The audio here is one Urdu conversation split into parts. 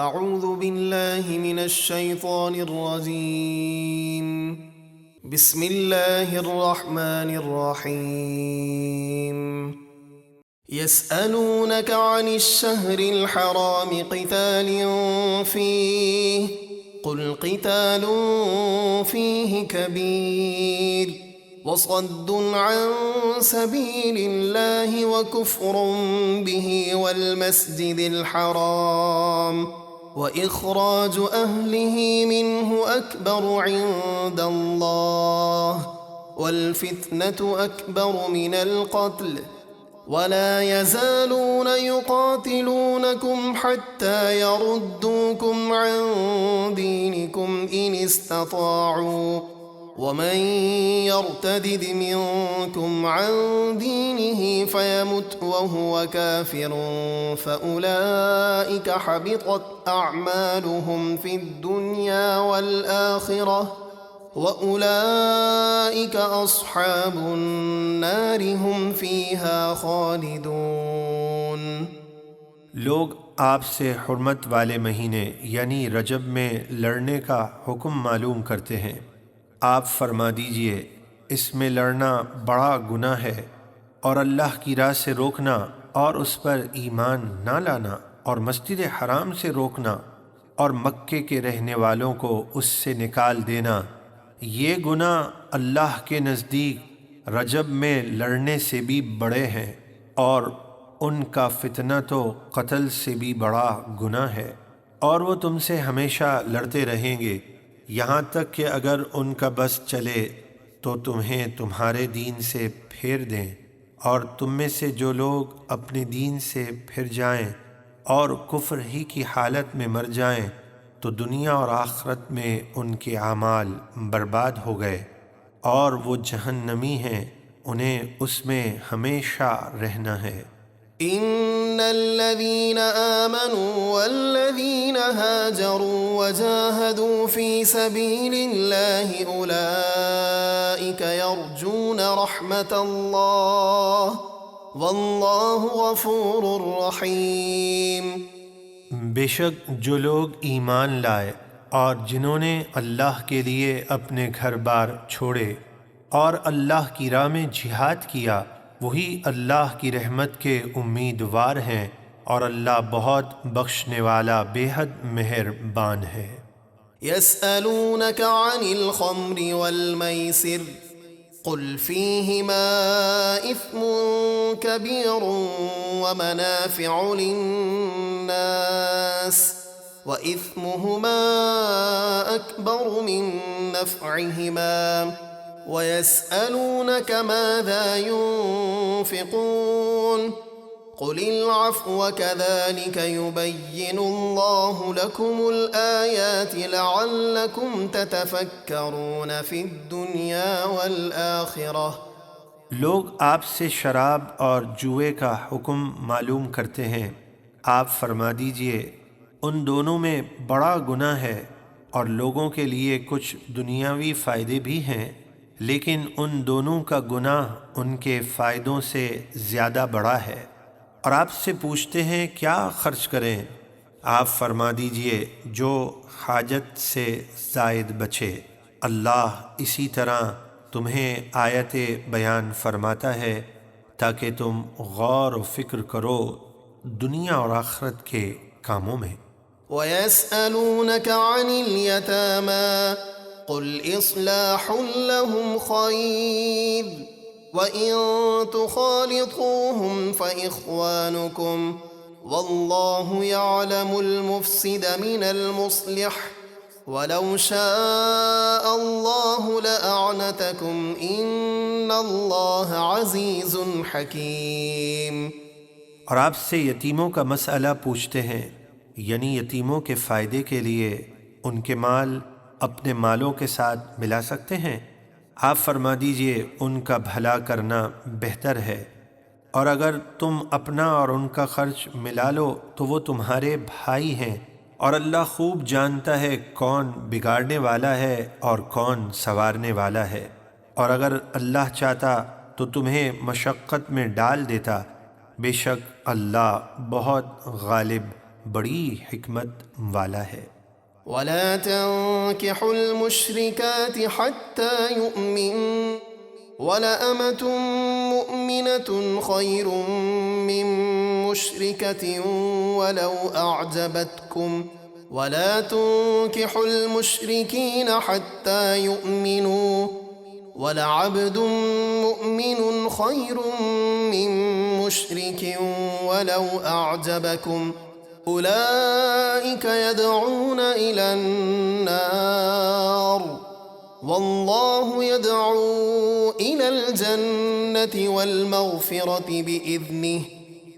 اعوذ باللہ من الشیطان الرجیم بسم اللہ الرحمن الرحیم يسألونك عن الشهر الحرام قتال فيه قل قتال فيه كبير وصد عن سبيل الله وكفر به والمسجد الحرام وإخراج أهله منه أكبر عند الله والفتنة أكبر من القتل ولا يزالون يقاتلونكم حتى يردوكم عن دينكم إن استطاعوا ومن يرتدد منكم عن دينه فيمت وهو كافر فأولئك حبطت أعمالهم في الدنيا والآخرة وَأُولَئِكَ أَصْحَابُ النَّارِ هُمْ فِيهَا خَالِدُونَ۔ لوگ آپ سے حرمت والے مہینے یعنی رجب میں لڑنے کا حکم معلوم کرتے ہیں۔ آپ فرما دیجئے اس میں لڑنا بڑا گناہ ہے، اور اللہ کی راہ سے روکنا اور اس پر ایمان نہ لانا اور مسجد حرام سے روکنا اور مکے کے رہنے والوں کو اس سے نکال دینا، یہ گناہ اللہ کے نزدیک رجب میں لڑنے سے بھی بڑے ہیں، اور ان کا فتنہ تو قتل سے بھی بڑا گناہ ہے، اور وہ تم سے ہمیشہ لڑتے رہیں گے یہاں تک کہ اگر ان کا بس چلے تو تمہیں تمہارے دین سے پھیر دیں، اور تم میں سے جو لوگ اپنے دین سے پھر جائیں اور کفر ہی کی حالت میں مر جائیں تو دنیا اور آخرت میں ان کے اعمال برباد ہو گئے، اور وہ جہنمی ہیں، انہیں اس میں ہمیشہ رہنا ہے۔ ان الذين آمنوا والذين هاجروا وجاهدوا في سبيل الله اولئك يرجون رحمة الله والله غفور رحيم۔ بے شک جو لوگ ایمان لائے اور جنہوں نے اللہ کے لیے اپنے گھر بار چھوڑے اور اللہ کی راہ میں جہاد کیا، وہی اللہ کی رحمت کے امیدوار ہیں، اور اللہ بہت بخشنے والا بے حد مہربان ہے۔ يسألونك عن الخمر والميسر قل فيهما إثم كبير ومنافع للناس وإثمهما أكبر من نفعهما ويسألونك ماذا ينفقون قل العفو كذلك يبين الله لكم الآيات لعلكم تتفكرون في الدنيا والآخرة۔ لوگ آپ سے شراب اور جوئے کا حکم معلوم کرتے ہیں، آپ فرما دیجئے ان دونوں میں بڑا گناہ ہے، اور لوگوں کے لیے کچھ دنیاوی فائدے بھی ہیں، لیکن ان دونوں کا گناہ ان کے فائدوں سے زیادہ بڑا ہے۔ اور آپ سے پوچھتے ہیں کیا خرچ کریں، آپ فرما دیجئے جو حاجت سے زائد بچے۔ اللہ اسی طرح تمہیں آیت بیان فرماتا ہے تاکہ تم غور و فکر کرو دنیا اور آخرت کے کاموں میں۔ وَيَسْأَلُونَكَ عَنِ الْيَتَامَى قُلْ إِصْلَاحٌ لَهُمْ خَيْرٌ وَإِن تُخَالِطُوهُمْ فَإِخْوَانُكُمْ وَاللَّهُ يَعْلَمُ الْمُفْسِدَ مِنَ الْمُصْلِحِ وَلَوْ شَاءَ اللَّهُ لَأَعْنَتَكُمْ إِنَّ اللَّهَ عَزِيزٌ حَكِيمٌ۔ اور آپ سے یتیموں کا مسئلہ پوچھتے ہیں، یعنی یتیموں کے فائدے کے لیے ان کے مال اپنے مالوں کے ساتھ ملا سکتے ہیں؟ آپ فرما دیجئے ان کا بھلا کرنا بہتر ہے، اور اگر تم اپنا اور ان کا خرچ ملا لو تو وہ تمہارے بھائی ہیں، اور اللہ خوب جانتا ہے کون بگاڑنے والا ہے اور کون سنوارنے والا ہے، اور اگر اللہ چاہتا تو تمہیں مشقت میں ڈال دیتا، بے شک اللہ بہت غالب بڑی حکمت والا ہے۔ ولا تنكحوا المشركات حتى يؤمن ولأمة مؤمنة خير من مشركة ولو أعجبتكم ولا تنكحوا المشركين حتى يؤمنوا ولعبد مؤمن خير من مشرك ولو أعجبكم أولئك يدعون إلى النار والله يدعو إلى الجنة والمغفرة بإذنه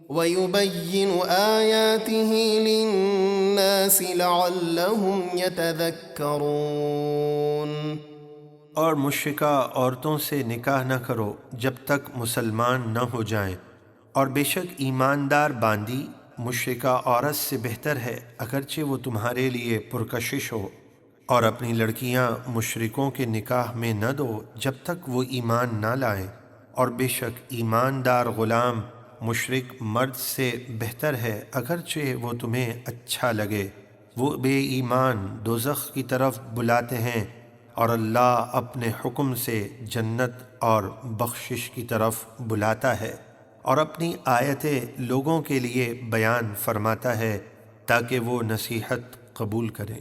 ويبين آياته للناس لعلهم يتذكرون۔ اور مشرکہ عورتوں سے نکاح نہ کرو جب تک مسلمان نہ ہو جائیں، اور بے شک ایماندار باندی مشرکہ عورت سے بہتر ہے اگرچہ وہ تمہارے لیے پرکشش ہو، اور اپنی لڑکیاں مشرکوں کے نکاح میں نہ دو جب تک وہ ایمان نہ لائیں، اور بے شک ایماندار غلام مشرک مرد سے بہتر ہے اگرچہ وہ تمہیں اچھا لگے۔ وہ بے ایمان دوزخ کی طرف بلاتے ہیں، اور اللہ اپنے حکم سے جنت اور بخشش کی طرف بلاتا ہے، اور اپنی آیتیں لوگوں کے لیے بیان فرماتا ہے تاکہ وہ نصیحت قبول کریں۔